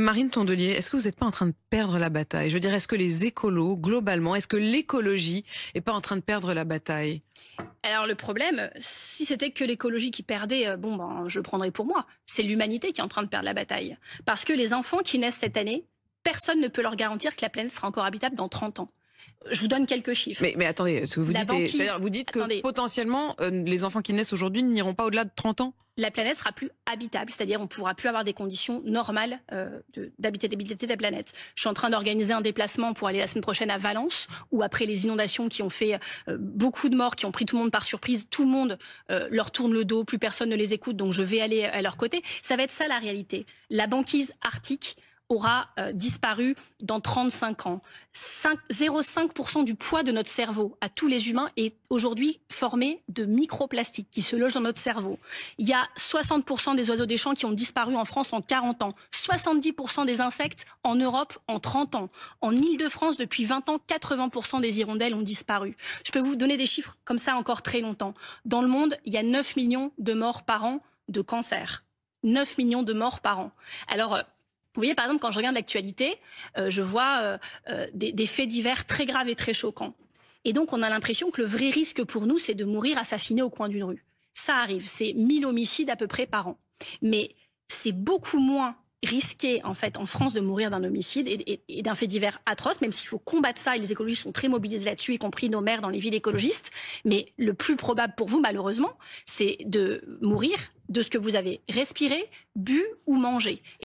Marine Tondelier, est-ce que vous n'êtes pas en train de perdre la bataille? Je veux dire, est-ce que les écolos, globalement, est-ce que l'écologie n'est pas en train de perdre la bataille? Alors le problème, si c'était que l'écologie qui perdait, je le prendrais pour moi. C'est l'humanité qui est en train de perdre la bataille. Parce que les enfants qui naissent cette année, personne ne peut leur garantir que la planète sera encore habitable dans 30 ans. Je vous donne quelques chiffres. Mais attendez, ce que vous dites, c'est-à-dire vous dites Attendez. que potentiellement les enfants qui naissent aujourd'hui n'iront pas au-delà de 30 ans? La planète sera plus habitable, c'est-à-dire on ne pourra plus avoir des conditions normales d'habitabilité de la planète. Je suis en train d'organiser un déplacement pour aller la semaine prochaine à Valence, où après les inondations qui ont fait beaucoup de morts, qui ont pris tout le monde par surprise, tout le monde leur tourne le dos, plus personne ne les écoute, donc je vais aller à leur côté. Ça va être ça la réalité. La banquise arctique aura disparu dans 35 ans. 0,5% du poids de notre cerveau à tous les humains est aujourd'hui formé de microplastiques qui se logent dans notre cerveau. Il y a 60% des oiseaux des champs qui ont disparu en France en 40 ans. 70% des insectes en Europe en 30 ans. En Île-de-France, depuis 20 ans, 80% des hirondelles ont disparu. Je peux vous donner des chiffres comme ça encore très longtemps. Dans le monde, il y a 9 millions de morts par an de cancer. 9 millions de morts par an. Alors, vous voyez, par exemple, quand je regarde l'actualité, je vois des faits divers très graves et très choquants. Et donc, on a l'impression que le vrai risque pour nous, c'est de mourir assassiné au coin d'une rue. Ça arrive, c'est 1000 homicides à peu près par an. Mais c'est beaucoup moins risqué, en fait, en France, de mourir d'un homicide et d'un fait divers atroce, même s'il faut combattre ça, et les écologistes sont très mobilisés là-dessus, y compris nos maires dans les villes écologistes. Mais le plus probable pour vous, malheureusement, c'est de mourir de ce que vous avez respiré, bu ou mangé.